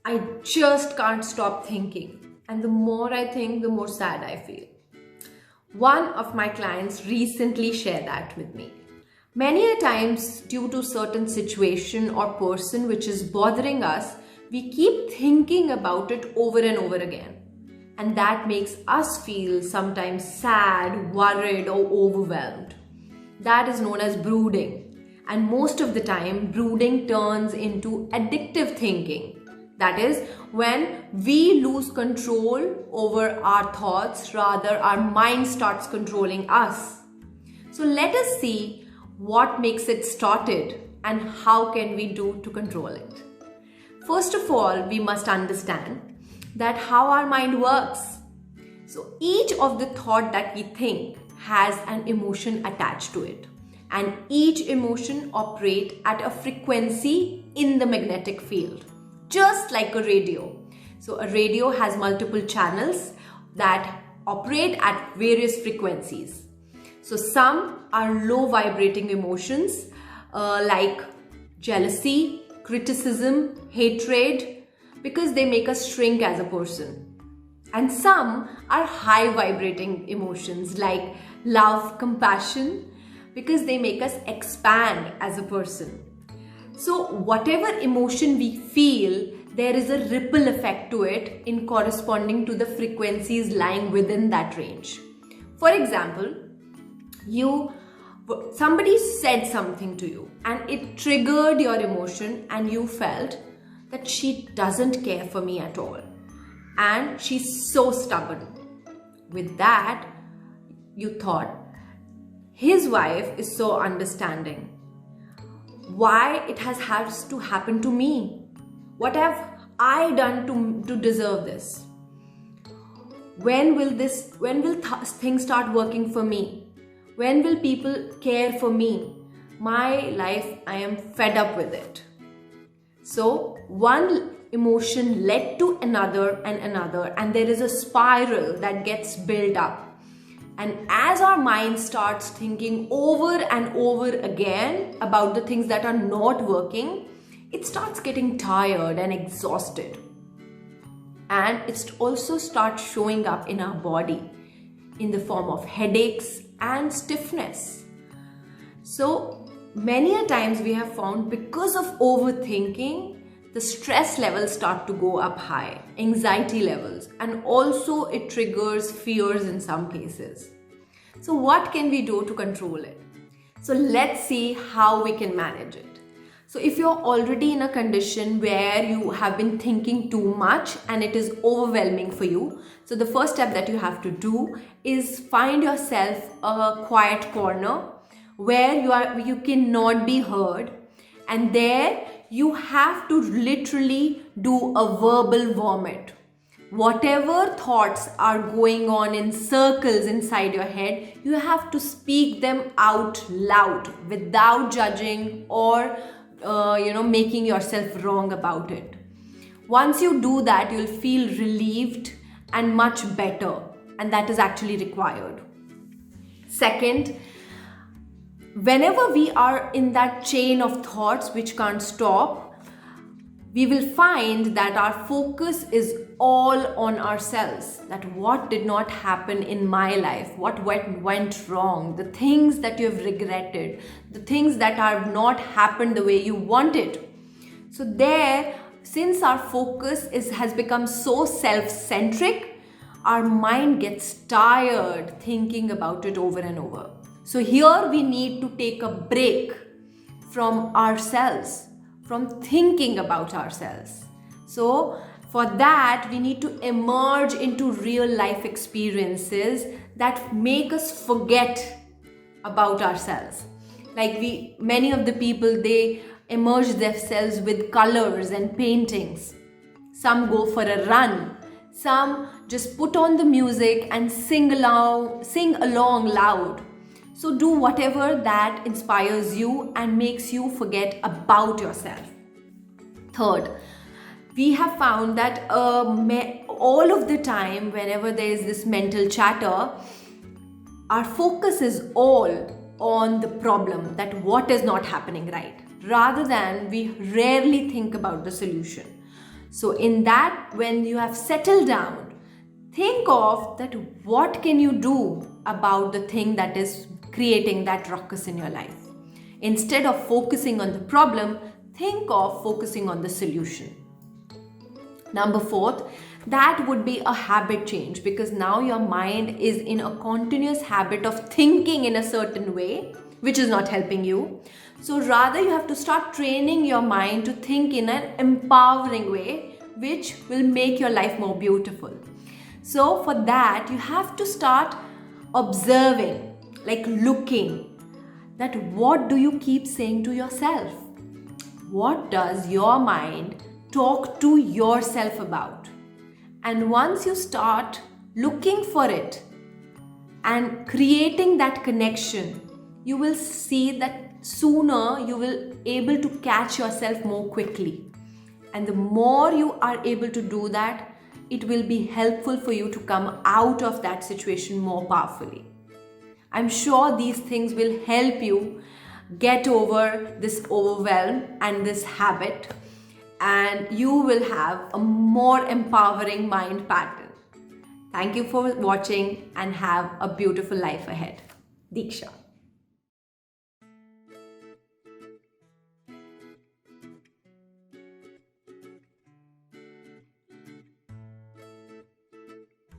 I just can't stop thinking. And the more I think, the more sad I feel. One of my clients recently shared that with me. Many a times, due to certain situation or person which is bothering us, we keep thinking about it over and over again. And that makes us feel sometimes sad, worried, or overwhelmed. That is known as brooding. And most of the time, brooding turns into addictive thinking. That is, when we lose control over our thoughts, rather our mind starts controlling us. So let us see what makes it started and how can we do to control it. First of all, we must understand that how our mind works. So each of the thought that we think has an emotion attached to it, and each emotion operates at a frequency in the magnetic field, just like a radio. So a radio has multiple channels that operate at various frequencies. So some are low vibrating emotions like jealousy, criticism, hatred, because they make us shrink as a person. And some are high vibrating emotions like love, compassion, because they make us expand as a person. So whatever emotion we feel, there is a ripple effect to it in corresponding to the frequencies lying within that range. For example, somebody said something to you and it triggered your emotion and you felt that she doesn't care for me at all and she's so stubborn. With that, you thought, his wife is so understanding. Why it has had to happen to me? What have I done to deserve this? When will things start working for me? When will people care for me? My life, I am fed up with it. So one emotion led to another, and there is a spiral that gets built up. And as our mind starts thinking over and over again about the things that are not working, it starts getting tired and exhausted. And it also starts showing up in our body in the form of headaches and stiffness. So many a times we have found because of overthinking, the stress levels start to go up high, anxiety levels, and also it triggers fears in some cases. So what can we do to control it? So let's see how we can manage it. So if you're already in a condition where you have been thinking too much and it is overwhelming for you, so the first step that you have to do is find yourself a quiet corner where you cannot be heard, and there you have to literally do a verbal vomit. Whatever thoughts are going on in circles inside your head, you have to speak them out loud without judging or making yourself wrong about it. Once you do that, you'll feel relieved and much better, and that is actually required. Second, whenever we are in that chain of thoughts which can't stop, we will find that our focus is all on ourselves. That what did not happen in my life, what went wrong, the things that you have regretted, the things that have not happened the way you wanted. So there, since our focus has become so self-centric, our mind gets tired thinking about it over and over. So here we need to take a break from ourselves, from thinking about ourselves. So for that, we need to emerge into real life experiences that make us forget about ourselves. Like many of the people, they immerse themselves with colors and paintings. Some go for a run. Some just put on the music and sing along loud. So do whatever that inspires you and makes you forget about yourself. Third, we have found that all of the time, whenever there is this mental chatter, our focus is all on the problem, that what is not happening right, rather than we rarely think about the solution. So in that, when you have settled down, think of that what can you do about the thing that is creating that ruckus in your life. Instead of focusing on the problem, think of focusing on the solution. Number fourth, that would be a habit change, because now your mind is in a continuous habit of thinking in a certain way, which is not helping you. So rather you have to start training your mind to think in an empowering way, which will make your life more beautiful. So for that, you have to start observing, like looking, that what do you keep saying to yourself? What does your mind talk to yourself about? And once you start looking for it and creating that connection, you will see that sooner you will able to catch yourself more quickly. And the more you are able to do that, it will be helpful for you to come out of that situation more powerfully. I'm sure these things will help you get over this overwhelm and this habit, and you will have a more empowering mind pattern. Thank you for watching and have a beautiful life ahead. Diksha.